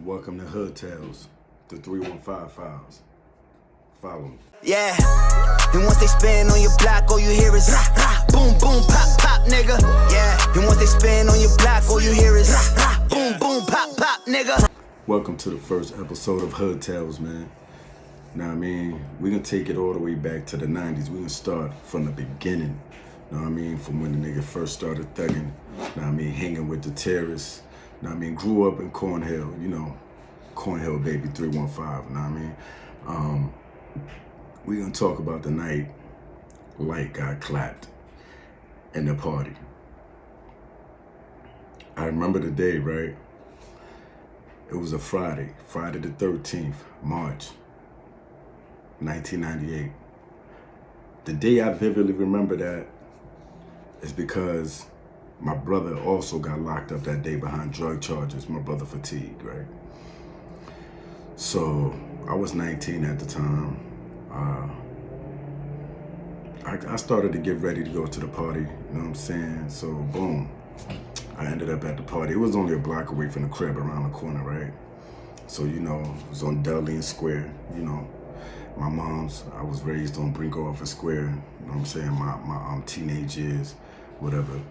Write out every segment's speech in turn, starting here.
Welcome to HoodTalez, the 315 files. Follow me. Yeah, and once they spin on your block, all you hear is rah, rah, boom, boom, pop, pop, nigga. Yeah, and once they spin on your block, all you hear is rah, rah, boom, boom, pop, pop, nigga. Welcome to the first episode of HoodTalez, man. Now, I mean, we're gonna take it all the way back to the 90s. We're gonna start from the beginning. Know what I mean? From when the nigga first started thugging. Know what I mean? Hanging with the terrorists. Know what I mean? Grew up in Cornhill, you know, Cornhill, baby, 315. Know what I mean? We're gonna talk about the night Lite got clapped in the party. I remember the day, right? It was a Friday the 13th, March, 1998. The day I vividly remember that is because my brother also got locked up that day behind drug charges. My brother Fatigued, right? So I was 19 at the time. I started to get ready to go to the party, you know what I'm saying? So boom, I ended up at the party. It was only a block away from the crib around the corner, right? So, you know, it was on Dudley Square, you know. My mom's, I was raised on Brinkover Square, you know what I'm saying? My teenage years, whatever.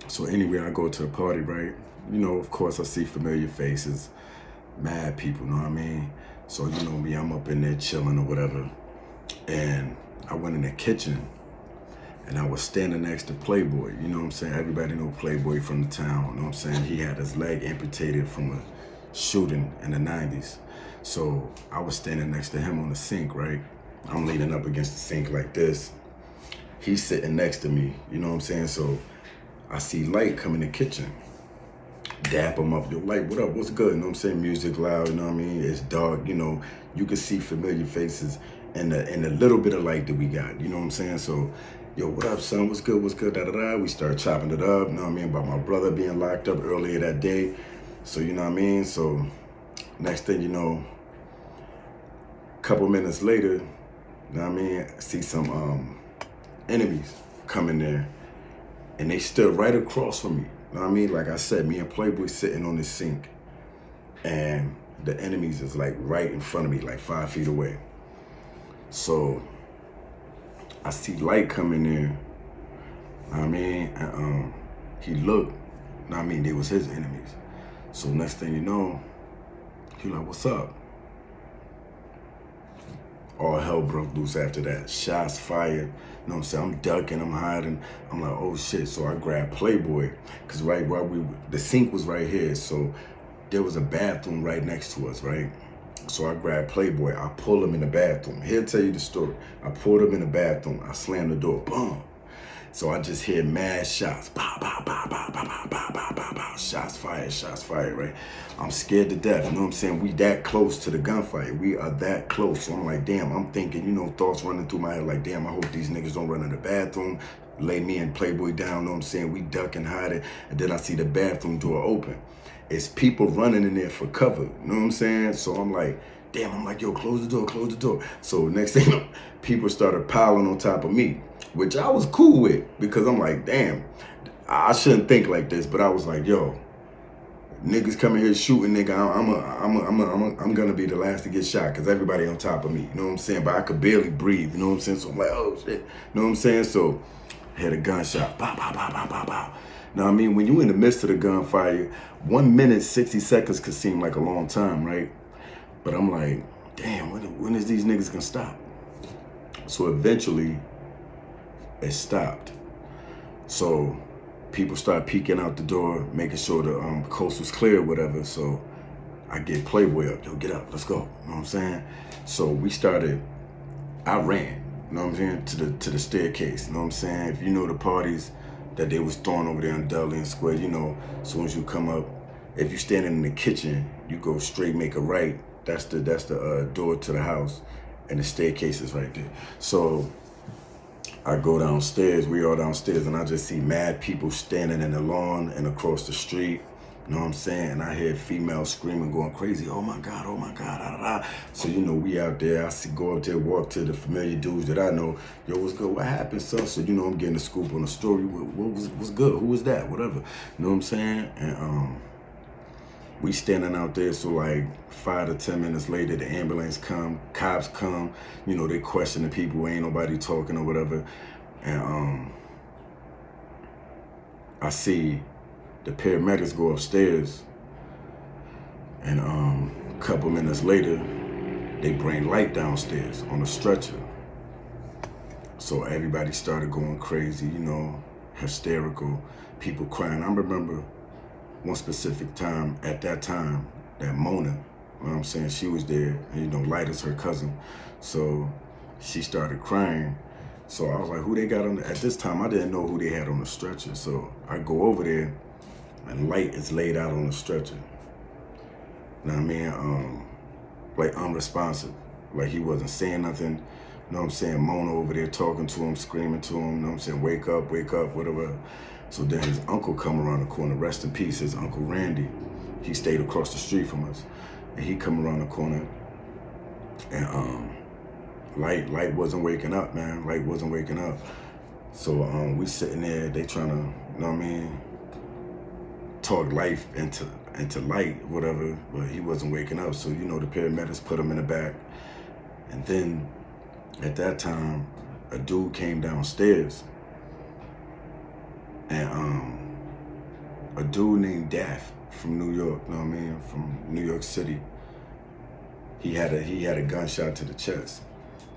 So anyway, I go to the party, right? You know, of course, I see familiar faces, mad people, know what I mean? So, you know me, I'm up in there chilling or whatever. And I went in the kitchen and I was standing next to Playboy, you know what I'm saying? Everybody know Playboy from the town, you know what I'm saying? He had his leg amputated from a shooting in the 90s. So I was standing next to him on the sink, right? I'm leaning up against the sink like this. He's sitting next to me, you know what I'm saying? So I see Lite come in the kitchen, dap him up. Yo, Lite, what up? What's good? You know what I'm saying? Music loud, you know what I mean? It's dark, you know. You can see familiar faces and the little bit of light that we got, you know what I'm saying? So, yo, what up, son? What's good? What's good? Da da da. We start chopping it up, you know what I mean? About my brother being locked up earlier that day. So, you know what I mean? So, next thing you know, a couple minutes later, you know what I mean? I see some enemies come in there. And they stood right across from me. You know what I mean? Like I said, me and Playboy sitting on the sink. And the enemies is like right in front of me, like 5 feet away. So I see Lite come in there. You know what I mean? And he looked. You know what I mean? They was his enemies. So next thing you know, he like, what's up? All hell broke loose after that. Shots fired. You know what I'm saying? I'm ducking, I'm hiding. I'm like, oh shit. So I grabbed Playboy. Cause right where the sink was right here. So there was a bathroom right next to us, right? So I grabbed Playboy. I pulled him in the bathroom. He'll tell you the story. I pulled him in the bathroom. I slammed the door. Boom. So I just hear mad shots. Pow, pow, pow, pow, pow, pow, pow, pow, pow, pow. Shots fired, right? I'm scared to death, you know what I'm saying? We that close to the gunfight. We are that close. So I'm like, damn, I'm thinking, you know, thoughts running through my head like, damn, I hope these niggas don't run in the bathroom, lay me and Playboy down, you know what I'm saying? We duck and hide it. And then I see the bathroom door open. It's people running in there for cover, you know what I'm saying? So I'm like, damn, I'm like, yo, close the door, close the door. So next thing you know, people started piling on top of me, which I was cool with because I'm like, damn, I shouldn't think like this, but I was like, yo, niggas coming here shooting, nigga, I'm gonna be the last to get shot because everybody on top of me, you know what I'm saying? But I could barely breathe, you know what I'm saying? So I'm like, oh shit, you know what I'm saying? So I had a gunshot, pow, pow, pow, pow, pow, pow. Now, I mean, when you in the midst of the gunfire, 1 minute, 60 seconds could seem like a long time, right? But I'm like, damn, when is these niggas gonna stop? So eventually, it stopped. So people start peeking out the door, making sure the coast was clear or whatever. So I get Playboy up, yo, get up, let's go. You know what I'm saying? So we started, I ran, you know what I'm saying, to the staircase, you know what I'm saying? If you know the parties that they was throwing over there in Dudley Square, you know, as soon as you come up, if you standing in the kitchen, you go straight, make a right. That's the door to the house, and the staircase is right there. So I go downstairs, we all downstairs, and I just see mad people standing in the lawn and across the street. You know what I'm saying? And I hear females screaming, going crazy. Oh my God, da, da, da. So, you know, we out there. I see, go up there, walk to the familiar dudes that I know. Yo, what's good? What happened, son? So, you know, I'm getting a scoop on the story. What's good? Who was that? Whatever. You know what I'm saying? And We standing out there, so like 5 to 10 minutes later, the ambulance come, cops come, you know, they questioning people, ain't nobody talking or whatever. And I see the paramedics go upstairs, and a couple minutes later, they bring Lite downstairs on a stretcher. So everybody started going crazy, you know, hysterical, people crying. I remember one specific time, at that time, that Mona, you know what I'm saying, she was there, and you know, Lite is her cousin. So she started crying. So I was like, who they got on at this time, I didn't know who they had on the stretcher. So I go over there, and Lite is laid out on the stretcher. You know what I mean? Like unresponsive, like he wasn't saying nothing. You know what I'm saying? Mona over there talking to him, screaming to him, you know what I'm saying? Wake up, whatever. So then his uncle come around the corner, rest in peace, his Uncle Randy. He stayed across the street from us. And he come around the corner, and Lite wasn't waking up, man. Lite wasn't waking up. So we sitting there, they trying to, you know what I mean, talk life into Lite, whatever, but he wasn't waking up. So, you know, the paramedics put him in the back. And then at that time, a dude came downstairs, and a dude named Daff from New York, you know what I mean, from New York City. He had a gunshot to the chest.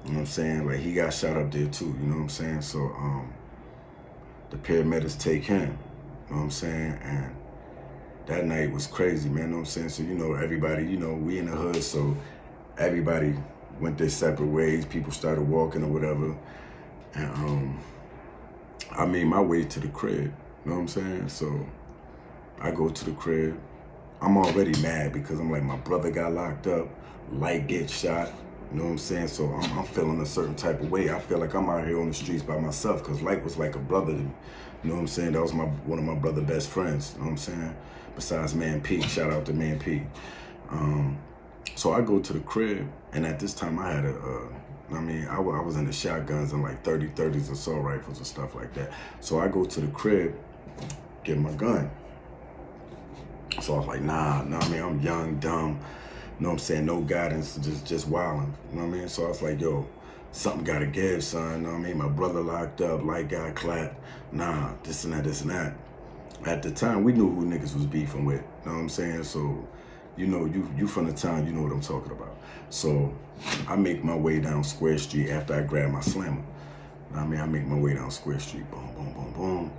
You know what I'm saying? Like, he got shot up there too, you know what I'm saying? So the paramedics take him, you know what I'm saying? And that night was crazy, man, you know what I'm saying? So, you know, everybody, you know, we in the hood, so everybody went their separate ways. People started walking or whatever. And I made my way to the crib, you know what I'm saying? So I go to the crib. I'm already mad because I'm like, my brother got locked up, Lite gets shot, you know what I'm saying? So I'm feeling a certain type of way. I feel like I'm out here on the streets by myself because Lite was like a brother to me, you know what I'm saying? That was one of my brother best friends, you know what I'm saying? Besides Man P, shout out to Man P. So I go to the crib, and at this time I had I was into shotguns and like 30s assault rifles and stuff like that. So I go to the crib, get my gun. So I was like, nah, I mean, I'm young, dumb, you know what I'm saying, no guidance, just wilding, you know what I mean? So I was like, yo, something gotta give, son, you know what I mean? My brother locked up, Lite got clapped, nah, this and that. At the time, we knew who niggas was beefing with, you know what I'm saying? So, you know, you from the town, you know what I'm talking about. So I make my way down Square Street after I grab my slammer. You know what I mean? I make my way down Square Street, boom, boom, boom, boom.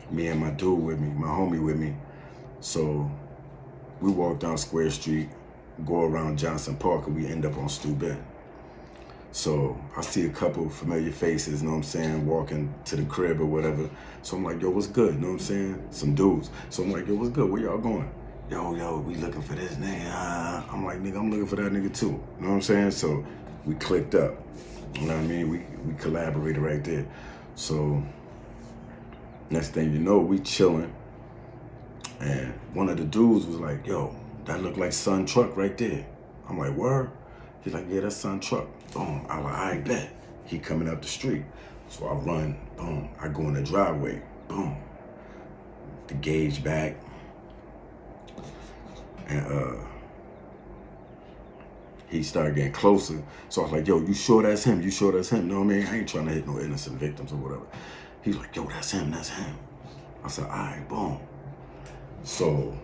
Me and my dude with me, my homie with me. So we walk down Square Street, go around Johnson Park, and we end up on Steuben. So I see a couple familiar faces, you know what I'm saying, walking to the crib or whatever. So I'm like, yo, what's good, you know what I'm saying? Some dudes. So I'm like, yo, what's good? Where y'all going? Yo, we looking for this nigga. I'm like, nigga, I'm looking for that nigga too. You know what I'm saying? So we clicked up. You know what I mean? We collaborated right there. So next thing you know, we chilling. And one of the dudes was like, yo, that look like Son Truck right there. I'm like, word? He's like, yeah, that's Son Truck. Boom. I like, I bet. He coming up the street. So I run, boom. I go in the driveway, boom. The gauge back. And he started getting closer. So I was like, yo, you sure that's him? You sure that's him? You know what I mean? I ain't trying to hit no innocent victims or whatever. He's like, yo, that's him. I said, all right, boom. So,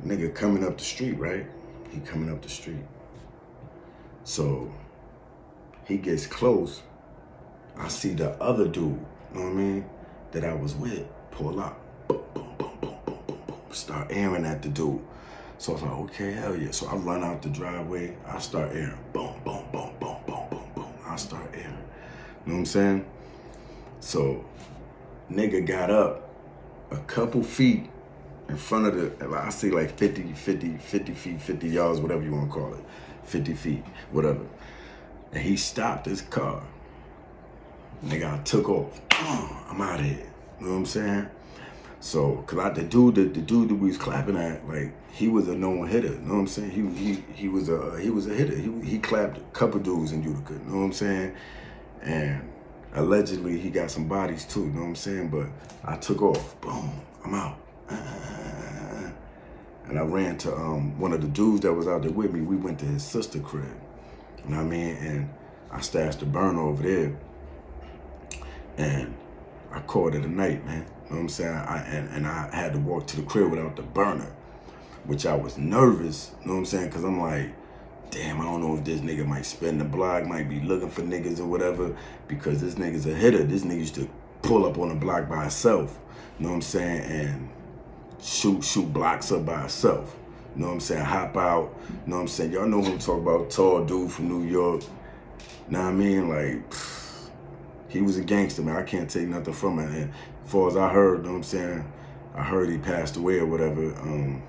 nigga coming up the street, right? He coming up the street. So, he gets close. I see the other dude, you know what I mean, that I was with, pull up. Boom, boom, boom, boom, boom, boom, boom. Start aiming at the dude. So I was like, okay, hell yeah. So I run out the driveway. I start airing. Boom, boom, boom, boom, boom, boom, boom. I start airing. You know what I'm saying? So, nigga got up a couple feet in front of the, I see like 50 feet, 50 yards, whatever you want to call it. 50 feet, whatever. And he stopped his car. Nigga, I took off. I'm out of here. You know what I'm saying? So, cause the dude that we was clapping at, like, he was a known hitter. You know what I'm saying? He was a hitter. He clapped a couple dudes in Utica. You know what I'm saying? And allegedly he got some bodies too. You know what I'm saying? But I took off. Boom. I'm out. And and I ran to one of the dudes that was out there with me. We went to his sister crib. You know what I mean? And I stashed the burner over there. And I called it a night, man. You know what I'm saying? I had to walk to the crib without the burner, which I was nervous, you know what I'm saying? Because I'm like, damn, I don't know if this nigga might spin the block, might be looking for niggas or whatever, because this nigga's a hitter. This nigga used to pull up on the block by himself, you know what I'm saying? And shoot blocks up by himself. You know what I'm saying? Hop out, you know what I'm saying? Y'all know who I'm talking about, tall dude from New York. You know what I mean? Like, he was a gangster, man. I can't take nothing from him. And as far as I heard, you know what I'm saying? I heard he passed away or whatever.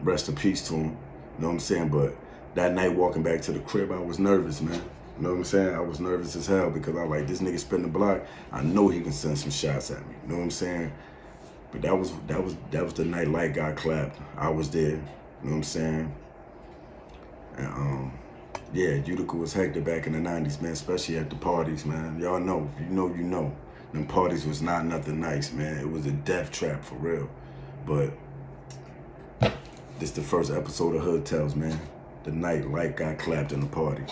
Rest in peace to him, you know what I'm saying? But that night walking back to the crib, I was nervous, man. You know what I'm saying? I was nervous as hell because I like, this nigga spin the block. I know he can send some shots at me, you know what I'm saying? But that was the night Lite got clapped. I was there, you know what I'm saying? And yeah, Utica was hectic back in the 90s, man, especially at the parties, man. Y'all know, if you know, you know. Them parties was not nothing nice, man. It was a death trap for real. But this the first episode of HoodTalez, man. The night Lite got clapped in the party.